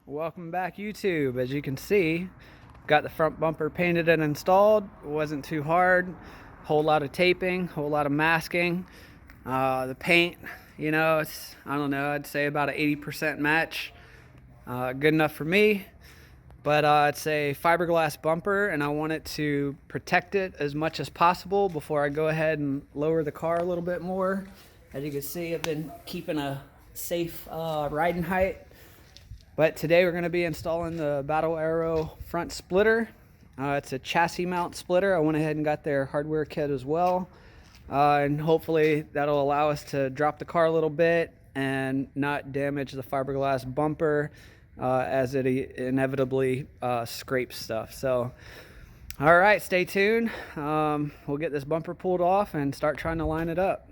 Welcome back, YouTube. As you can see, got the front bumper painted and installed. It wasn't too hard. Whole lot of taping, whole lot of masking. The paint, it's, I don't know, I'd say about an 80% match. Good enough for me. But it's a fiberglass bumper, and I want it to protect it as much as possible before I go ahead and lower the car a little bit more. As you can see, I've been keeping a safe riding height. But today we're going to be installing the Battle Aero front splitter. It's a chassis mount splitter. I went ahead and got their hardware kit as well. And hopefully that'll allow us to drop the car a little bit and not damage the fiberglass bumper as it inevitably scrapes stuff. So, all right, stay tuned. We'll get this bumper pulled off and start trying to line it up.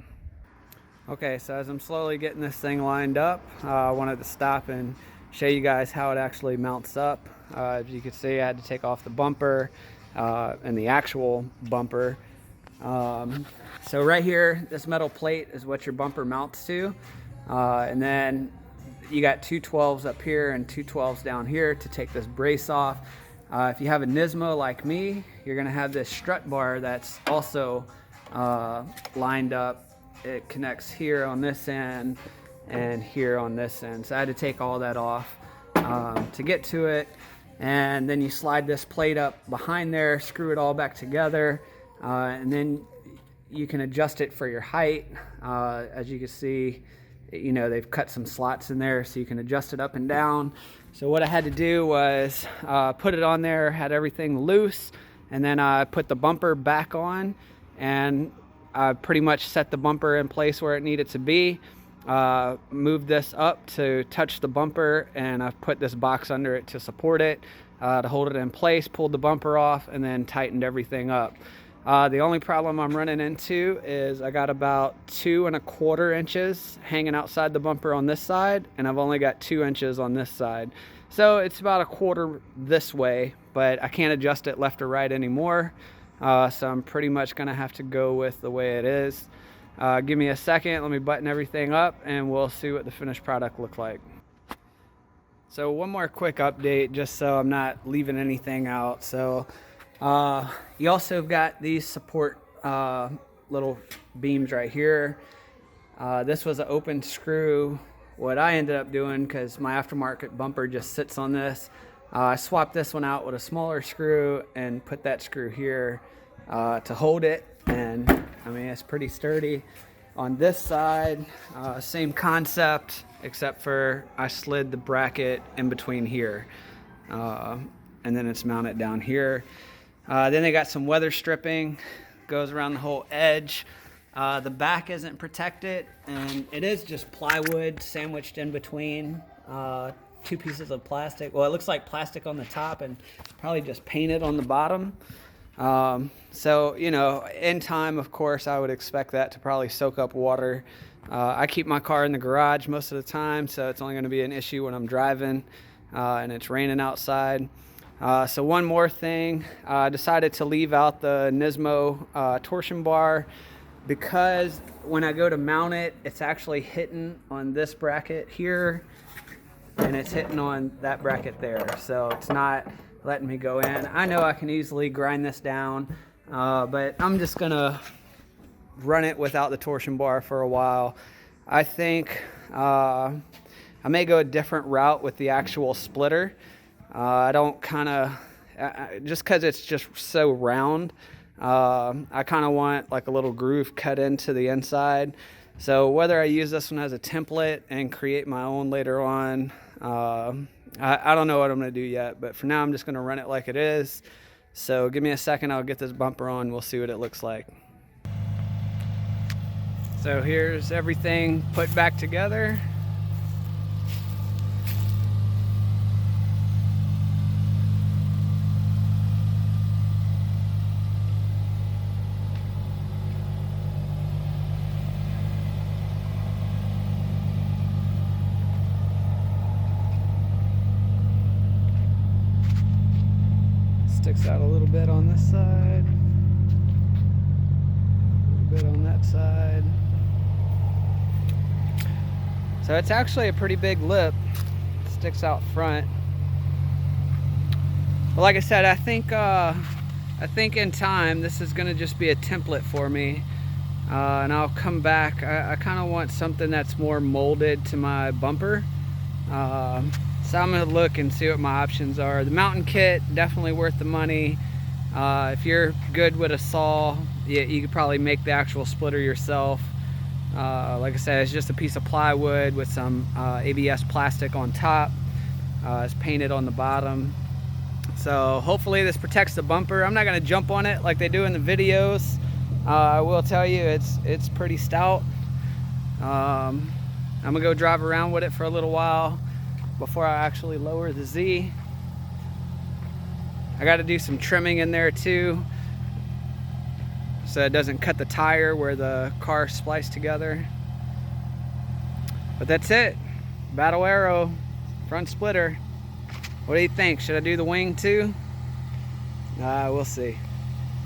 Okay, so as I'm slowly getting this thing lined up, I wanted to stop and show you guys how it actually mounts up. As you can see, I had to take off the bumper and the actual bumper. So right here, this metal plate is what your bumper mounts to. And then you got two 12s up here and two 12s down here to take this brace off. If you have a Nismo like me, you're gonna have this strut bar that's also lined up. It connects here on this end and here on this end. So I had to take all that off to get to it. And then you slide this plate up behind there, screw it all back together, and then you can adjust it for your height. As you can see, they've cut some slots in there so you can adjust it up and down. So what I had to do was put it on there, had everything loose, and then I put the bumper back on, and I pretty much set the bumper in place where it needed to be. Moved this up to touch the bumper, and I've put this box under it to support it, to hold it in place, pulled the bumper off, and then tightened everything up. The only problem I'm running into is I got about 2¼ inches hanging outside the bumper on this side, and I've only got 2 inches on this side. So it's about 1/4 this way, but I can't adjust it left or right anymore. So I'm pretty much gonna have to go with the way it is. Give me a second, let me button everything up, and we'll see what the finished product looks like. So one more quick update, just so I'm not leaving anything out. So you also got these support little beams right here. This was an open screw. What I ended up doing, because my aftermarket bumper just sits on this, I swapped this one out with a smaller screw and put that screw here to hold it. And I mean, it's pretty sturdy. On this side, same concept, except for I slid the bracket in between here. And then it's mounted down here. Then they got some weather stripping, goes around the whole edge. The back isn't protected, and it is just plywood sandwiched in between two pieces of plastic. Well, it looks like plastic on the top and probably just painted on the bottom. So, in time, of course, I would expect that to probably soak up water. I keep my car in the garage most of the time, so it's only going to be an issue when I'm driving and it's raining outside. So one more thing, I decided to leave out the Nismo torsion bar, because when I go to mount it, it's actually hitting on this bracket here, and it's hitting on that bracket there. So it's not letting me go in. I know I can easily grind this down, but I'm just gonna run it without the torsion bar for a while. I think I may go a different route with the actual splitter. I don't just because it's just so round, I kind of want like a little groove cut into the inside. So whether I use this one as a template and create my own later on, I don't know what I'm going to do yet, but for now I'm just going to run it like it is. So give me a second, I'll get this bumper on, we'll see what it looks like. So here's everything put back together. Sticks out a little bit on this side, a little bit on that side. So it's actually a pretty big lip. It sticks out front. But like I said, I think in time this is gonna just be a template for me, and I'll come back. I kind of want something that's more molded to my bumper. So I'm gonna look and see what my options are. The mountain kit, definitely worth the money. If you're good with a saw, you could probably make the actual splitter yourself. Like I said, it's just a piece of plywood with some ABS plastic on top. It's painted on the bottom. So hopefully this protects the bumper. I'm not gonna jump on it like they do in the videos. I will tell you it's pretty stout. I'm gonna go drive around with it for a little while before I actually lower the Z. I got to do some trimming in there too, so it doesn't cut the tire where the car spliced together. But that's it. Battle Aero front splitter. What do you think? Should I do the wing too? We'll see.